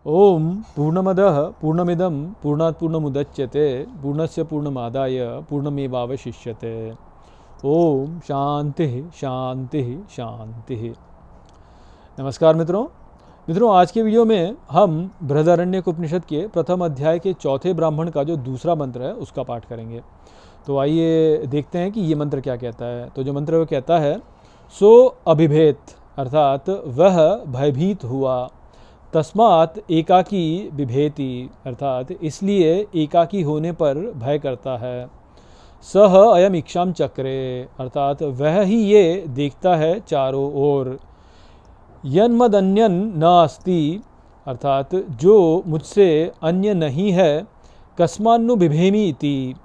ओम पूर्णमदः पूर्णमिदं पूर्णात् पूर्णमुदच्यते पूर्णस्य पूर्णमादाय पूर्णमेवावशिष्यते। ओम शांति शांति शांति। नमस्कार मित्रों, आज के वीडियो में हम बृहदारण्यक उपनिषद के प्रथम अध्याय के चौथे ब्राह्मण का जो दूसरा मंत्र है उसका पाठ करेंगे। तो आइए देखते हैं कि ये मंत्र क्या कहता है। तो जो मंत्र वो कहता है, सो अभिभेत, अर्थात वह भयभीत हुआ, तस्मात् एकाकी बिभेति, अर्थात इसलिए एकाकी होने पर भय करता है। सह अयम इक्षाम चक्रे, अर्थात वह ही ये देखता है चारों ओर। यन्मदन्यन न अस्ति, अर्थात जो मुझसे अन्य नहीं है। कस्मान्नु बिभेमि इति,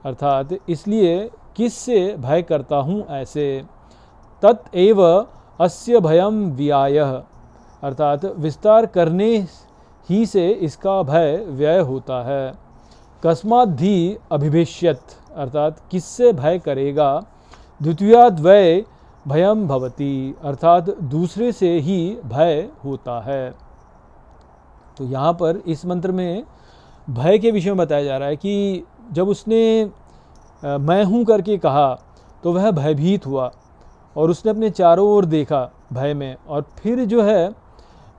अर्थात इसलिए किससे भय करता हूँ ऐसे। तत्एव अस्य भयम व्यायः, अर्थात विस्तार करने ही से इसका भय व्यय होता है। कस्माद्धि अभिभेष्यत, अर्थात किससे भय करेगा। द्वितीयाद् वै भयम भवति, अर्थात दूसरे से ही भय होता है। तो यहाँ पर इस मंत्र में भय के विषय में बताया जा रहा है कि जब उसने मैं हूँ करके कहा तो वह भयभीत हुआ और उसने अपने चारों ओर देखा भय में, और फिर जो है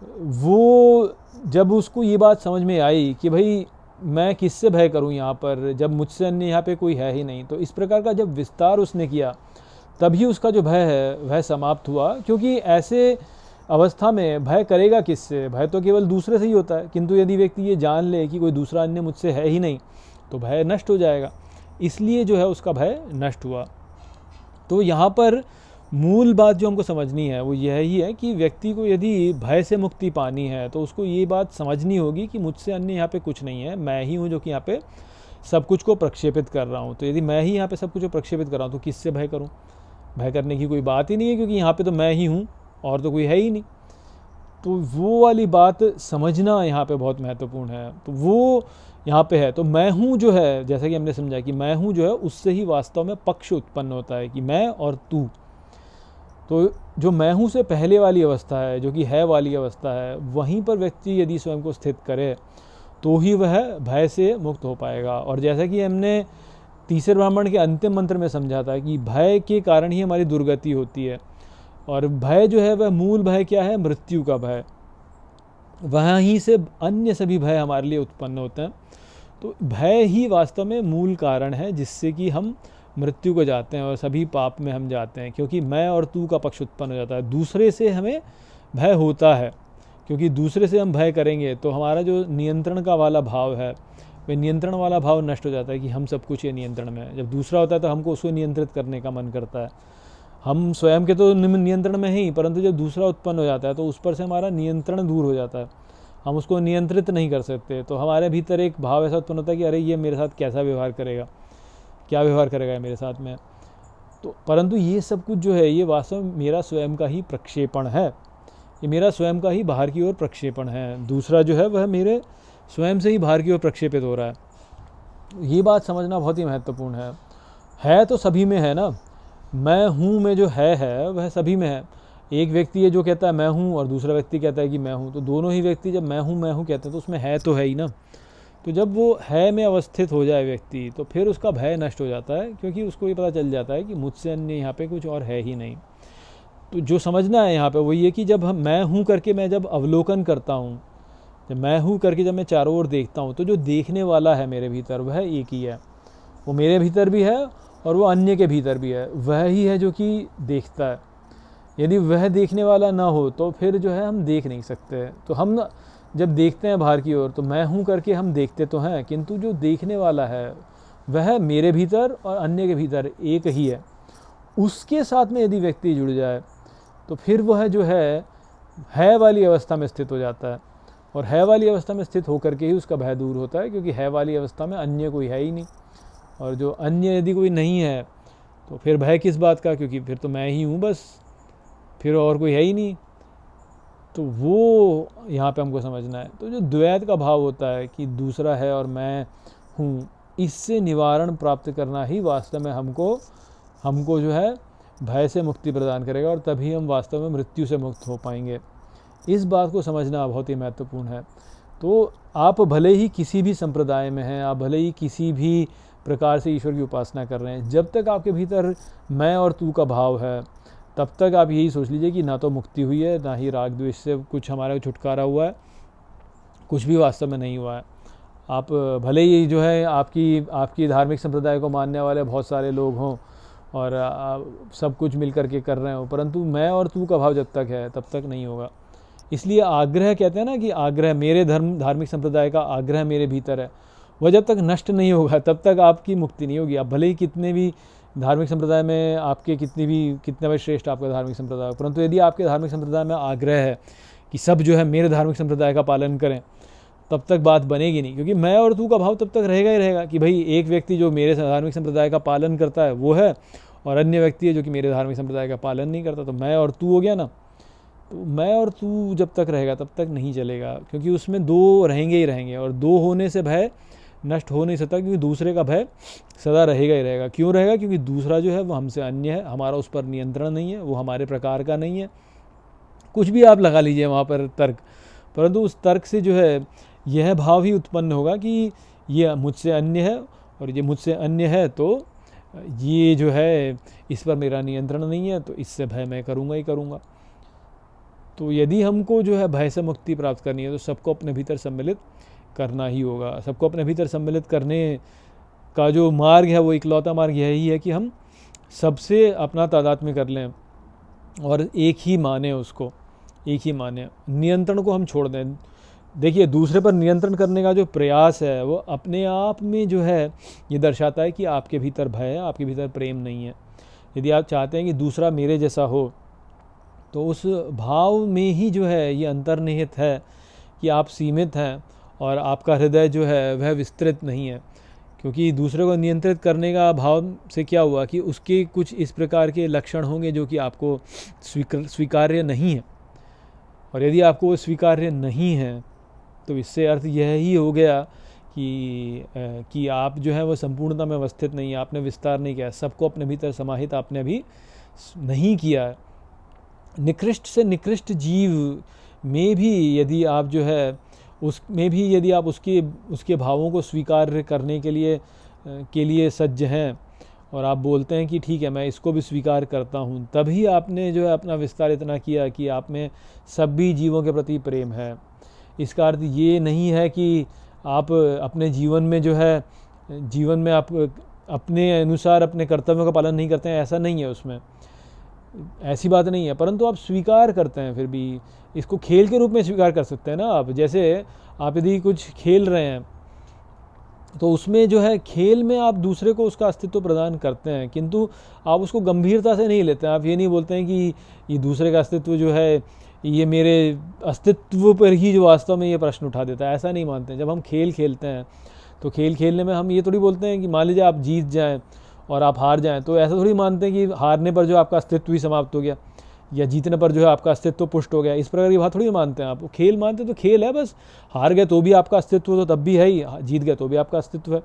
वो जब उसको ये बात समझ में आई कि भाई मैं किससे भय करूं यहाँ पर, जब मुझसे अन्य यहाँ पे कोई है ही नहीं। तो इस प्रकार का जब विस्तार उसने किया तभी उसका जो भय है वह समाप्त हुआ, क्योंकि ऐसे अवस्था में भय करेगा किससे। भय तो केवल दूसरे से ही होता है, किंतु यदि व्यक्ति ये जान ले कि कोई दूसरा अन्य मुझसे है ही नहीं तो भय नष्ट हो जाएगा, इसलिए जो है उसका भय नष्ट हुआ। तो यहाँ पर मूल बात जो हमको समझनी है वो यह ही है कि व्यक्ति को यदि भय से मुक्ति पानी है तो उसको ये बात समझनी होगी कि मुझसे अन्य यहाँ पे कुछ नहीं है, मैं ही हूँ जो कि यहाँ पे सब कुछ को प्रक्षेपित कर रहा हूँ। तो यदि मैं ही यहाँ पे सब कुछ को प्रक्षेपित कर रहा हूँ तो किससे भय करूँ। भय करने की कोई बात ही नहीं है, क्योंकि यहाँ पे तो मैं ही हूँ और तो कोई है ही नहीं। तो वो वाली बात समझना यहाँ पे बहुत महत्वपूर्ण है। तो वो यहाँ पे है, तो मैं हूँ जो है, जैसा कि हमने समझा कि मैं हूँ जो है उससे ही वास्तव में पक्ष उत्पन्न होता है कि मैं और तू। तो जो मैं हूँ से पहले वाली अवस्था है, जो कि है वाली अवस्था है, वहीं पर व्यक्ति यदि स्वयं को स्थित करे तो ही वह भय से मुक्त हो पाएगा। और जैसा कि हमने तीसरे ब्राह्मण के अंतिम मंत्र में समझा था कि भय के कारण ही हमारी दुर्गति होती है, और भय जो है वह मूल भय क्या है, मृत्यु का भय। वहाँ ही से अन्य सभी भय हमारे लिए उत्पन्न होते हैं। तो भय ही वास्तव में मूल कारण है जिससे कि हम मृत्यु को जाते हैं और सभी पाप में हम जाते हैं, क्योंकि मैं और तू का पक्ष उत्पन्न हो जाता है। दूसरे से हमें भय होता है, क्योंकि दूसरे से हम भय करेंगे तो हमारा जो नियंत्रण का वाला भाव है वह नियंत्रण वाला भाव नष्ट हो जाता है कि हम सब कुछ ये नियंत्रण में है। जब दूसरा होता है तो हमको उसको नियंत्रित करने का मन करता है। हम स्वयं के तो नियंत्रण में ही, परंतु जब दूसरा उत्पन्न हो जाता है तो उस पर से हमारा नियंत्रण दूर हो जाता है, हम उसको नियंत्रित नहीं कर सकते। तो हमारे भीतर एक भाव ऐसा उत्पन्न होता है कि अरे ये मेरे साथ कैसा व्यवहार करेगा, क्या व्यवहार करेगा मेरे साथ में। तो परंतु ये सब कुछ जो है ये वास्तव में मेरा स्वयं का ही प्रक्षेपण है, ये मेरा स्वयं का ही बाहर की ओर प्रक्षेपण है। दूसरा जो है वह मेरे स्वयं से ही बाहर की ओर प्रक्षेपित हो रहा है। ये बात समझना बहुत ही महत्वपूर्ण है तो सभी में है ना। मैं हूँ में जो है वह सभी में है। एक व्यक्ति है जो कहता है मैं हूँ और दूसरा व्यक्ति कहता है कि मैं हूँ, तो दोनों ही व्यक्ति जब मैं हूँ कहते हैं तो उसमें है तो है ही ना। तो जब वो है में अवस्थित हो जाए व्यक्ति तो फिर उसका भय नष्ट हो जाता है, क्योंकि उसको ये पता चल जाता है कि मुझसे अन्य यहाँ पे कुछ और है ही नहीं। तो जो समझना है यहाँ पे वो ये कि जब मैं हूँ करके मैं जब अवलोकन करता हूँ, जब मैं हूँ करके जब मैं चारों ओर देखता हूँ, तो जो देखने वाला है मेरे भीतर वह एक ही है। वो मेरे भीतर भी है और वो अन्य के भीतर भी है, वह ही है जो कि देखता है। यदि वह देखने वाला ना हो तो फिर जो है हम देख नहीं सकते। तो हम जब देखते हैं बाहर की ओर तो मैं हूँ करके हम देखते तो हैं, किंतु जो देखने वाला है वह मेरे भीतर और अन्य के भीतर एक ही है। उसके साथ में यदि व्यक्ति जुड़ जाए तो फिर वह जो है वाली अवस्था में स्थित हो जाता है, और है वाली अवस्था में स्थित होकर के ही उसका भय दूर होता है, क्योंकि है वाली अवस्था में अन्य कोई है ही नहीं। और जो अन्य यदि कोई नहीं है तो फिर भय किस बात का, क्योंकि फिर तो मैं ही हूँ बस, फिर और कोई है ही नहीं। तो वो यहाँ पे हमको समझना है। तो जो द्वैत का भाव होता है कि दूसरा है और मैं हूँ, इससे निवारण प्राप्त करना ही वास्तव में हमको जो है भय से मुक्ति प्रदान करेगा, और तभी हम वास्तव में मृत्यु से मुक्त हो पाएंगे। इस बात को समझना बहुत ही महत्वपूर्ण है। तो आप भले ही किसी भी संप्रदाय में हैं, आप भले ही किसी भी प्रकार से ईश्वर की उपासना कर रहे हैं, जब तक आपके भीतर मैं और तू का भाव है, तब तक आप यही सोच लीजिए कि ना तो मुक्ति हुई है, ना ही राग द्वेष से कुछ हमारा छुटकारा हुआ है, कुछ भी वास्तव में नहीं हुआ है। आप भले ही जो है आपकी धार्मिक संप्रदाय को मानने वाले बहुत सारे लोग हों और सब कुछ मिल करके कर रहे हो, परंतु मैं और तू का भाव जब तक है तब तक नहीं होगा। इसलिए आग्रह कहते हैं ना कि आग्रह, मेरे धार्मिक संप्रदाय का आग्रह मेरे भीतर है, वह जब तक नष्ट नहीं होगा तब तक आपकी मुक्ति नहीं होगी। आप भले ही कितने भी धार्मिक संप्रदाय में आपके कितने भी श्रेष्ठ आपका धार्मिक संप्रदाय हो, परंतु यदि आपके धार्मिक संप्रदाय में आग्रह है कि सब जो है मेरे धार्मिक संप्रदाय का पालन करें, तब तक बात बनेगी नहीं, क्योंकि मैं और तू का भाव तब तक रहेगा ही रहेगा कि भाई एक व्यक्ति जो मेरे धार्मिक संप्रदाय का पालन करता है वो है, और अन्य व्यक्ति है जो कि मेरे धार्मिक संप्रदाय का पालन नहीं करता, तो मैं और तू हो गया ना। तो मैं और तू जब तक रहेगा तब तक नहीं चलेगा, क्योंकि उसमें दो रहेंगे ही रहेंगे, और दो होने से भय नष्ट हो नहीं सकता, क्योंकि दूसरे का भय सदा रहेगा ही रहेगा। क्यों रहेगा? क्योंकि दूसरा जो है वो हमसे अन्य है, हमारा उस पर नियंत्रण नहीं है, वो हमारे प्रकार का नहीं है। कुछ भी आप लगा लीजिए वहाँ पर तर्क, परंतु उस तर्क से जो है यह भाव ही उत्पन्न होगा कि ये मुझसे अन्य है, और ये मुझसे अन्य है तो ये जो है इस पर मेरा नियंत्रण नहीं है, तो इससे भय मैं करूँगा ही करूँगा। तो यदि हमको जो है भय से मुक्ति प्राप्त करनी है तो सबको अपने भीतर सम्मिलित करना ही होगा। सबको अपने भीतर सम्मिलित करने का जो मार्ग है वो इकलौता मार्ग यही है कि हम सबसे अपना तादात्म्य कर लें और एक ही माने, उसको एक ही माने, नियंत्रण को हम छोड़ दें। देखिए, दूसरे पर नियंत्रण करने का जो प्रयास है वो अपने आप में जो है ये दर्शाता है कि आपके भीतर भय है, आपके भीतर प्रेम नहीं है। यदि आप चाहते हैं कि दूसरा मेरे जैसा हो, तो उस भाव में ही जो है ये अंतर्निहित है कि आप सीमित हैं और आपका हृदय जो है वह विस्तृत नहीं है। क्योंकि दूसरे को नियंत्रित करने का भाव से क्या हुआ कि उसके कुछ इस प्रकार के लक्षण होंगे जो कि आपको स्वीकार्य नहीं है, और यदि आपको वो स्वीकार्य नहीं है तो इससे अर्थ यह ही हो गया कि आप जो है वो संपूर्णता में अवस्थित नहीं है, आपने विस्तार नहीं किया, सबको अपने भीतर समाहित आपने अभी नहीं किया। निकृष्ट से निकृष्ट जीव में भी यदि आप जो है उसमें भी यदि आप उसके भावों को स्वीकार करने के लिए सज्ज हैं और आप बोलते हैं कि ठीक है मैं इसको भी स्वीकार करता हूँ, तभी आपने जो है अपना विस्तार इतना किया कि आप में सभी जीवों के प्रति प्रेम है। इसका अर्थ ये नहीं है कि आप अपने जीवन में आप अपने अनुसार अपने कर्तव्यों का पालन नहीं करते हैं, ऐसा नहीं है, उसमें ऐसी बात नहीं है, परंतु आप स्वीकार करते हैं। फिर भी इसको खेल के रूप में स्वीकार कर सकते हैं ना आप। जैसे आप यदि कुछ खेल रहे हैं तो उसमें जो है खेल में आप दूसरे को उसका अस्तित्व प्रदान करते हैं, किंतु आप उसको गंभीरता से नहीं लेते हैं। आप ये नहीं बोलते हैं कि ये दूसरे का अस्तित्व जो है ये मेरे अस्तित्व पर ही जो वास्तव में ये प्रश्न उठा देता है, ऐसा नहीं मानते हैं। जब हम खेल खेलते हैं तो खेल खेलने में हम ये थोड़ी बोलते हैं कि मान लीजिए आप जीत जाएं और आप हार जाएं, तो ऐसा थोड़ी मानते हैं कि हारने पर जो आपका अस्तित्व ही समाप्त हो गया या जीतने पर जो है आपका अस्तित्व पुष्ट हो गया। इस प्रकार की बात थोड़ी मानते हैं आप। खेल मानते तो खेल है, बस हार गए तो भी आपका अस्तित्व तो तब भी है ही, जीत गए तो भी आपका अस्तित्व है।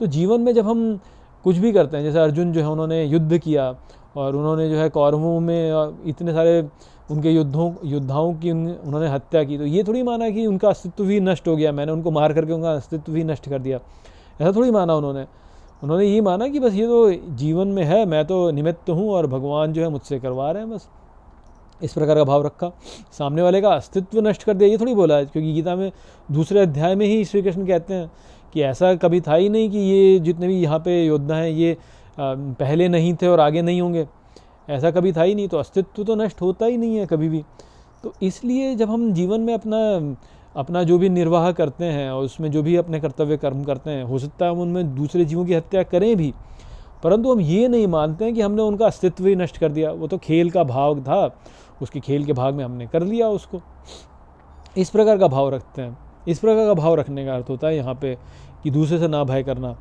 तो जीवन में जब हम कुछ भी करते हैं, जैसे अर्जुन जो है उन्होंने युद्ध किया और उन्होंने जो है कौरवों में इतने सारे उनके योद्धाओं की उन्होंने हत्या की, तो ये थोड़ी माना कि उनका अस्तित्व भी नष्ट हो गया, मैंने उनको मार करके उनका अस्तित्व भी नष्ट कर दिया, ऐसा थोड़ी माना उन्होंने ये माना कि बस ये तो जीवन में है, मैं तो निमित्त हूँ और भगवान जो है मुझसे करवा रहे हैं, बस इस प्रकार का भाव रखा। सामने वाले का अस्तित्व नष्ट कर दिया ये थोड़ी बोला है, क्योंकि गीता में दूसरे अध्याय में ही श्री कृष्ण कहते हैं कि ऐसा कभी था ही नहीं कि ये जितने भी यहाँ पे योद्धा हैं ये पहले नहीं थे और आगे नहीं होंगे, ऐसा कभी था ही नहीं। तो अस्तित्व तो नष्ट होता ही नहीं है कभी भी। तो इसलिए जब हम जीवन में अपना जो भी निर्वाह करते हैं और उसमें जो भी अपने कर्तव्य कर्म करते हैं, हो सकता है हम उनमें दूसरे जीवों की हत्या करें भी, परंतु हम ये नहीं मानते हैं कि हमने उनका अस्तित्व ही नष्ट कर दिया। वो तो खेल का भाग था, उसके खेल के भाग में हमने कर लिया उसको। इस प्रकार का भाव रखते हैं। इस प्रकार का भाव रखने का अर्थ होता है यहाँ पे कि दूसरे से ना भय करना।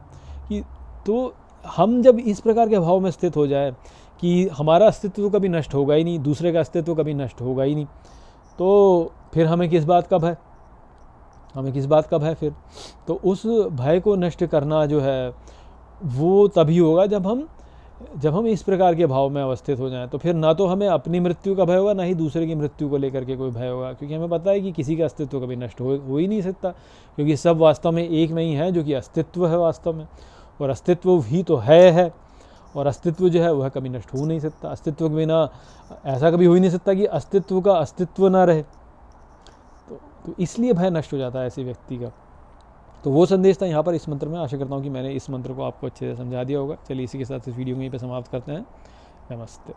कि तो हम जब इस प्रकार के भाव में स्थित हो जाए कि हमारा अस्तित्व कभी नष्ट होगा ही नहीं, दूसरे का अस्तित्व कभी नष्ट होगा ही नहीं, तो फिर हमें किस बात का भय फिर? तो उस भय को नष्ट करना जो है वो तभी होगा जब हम जब हम इस प्रकार के भाव में अवस्थित हो जाएं तो फिर ना तो हमें अपनी मृत्यु का भय होगा, ना ही दूसरे की मृत्यु को लेकर के कोई भय होगा, क्योंकि हमें पता है कि किसी का अस्तित्व कभी नष्ट हो ही नहीं सकता, क्योंकि सब वास्तव में एक में ही है जो कि अस्तित्व है वास्तव में, और अस्तित्व ही तो है, और अस्तित्व जो है वह कभी नष्ट हो नहीं सकता। अस्तित्व के बिना ऐसा कभी हो ही नहीं सकता कि अस्तित्व का अस्तित्व ना रहे, तो इसलिए भय नष्ट हो जाता है ऐसे व्यक्ति का। तो वो संदेश था यहाँ पर इस मंत्र में। आशा करता हूँ कि मैंने इस मंत्र को आपको अच्छे से समझा दिया होगा। चलिए इसी के साथ इस वीडियो को यहीं पे समाप्त करते हैं। नमस्ते।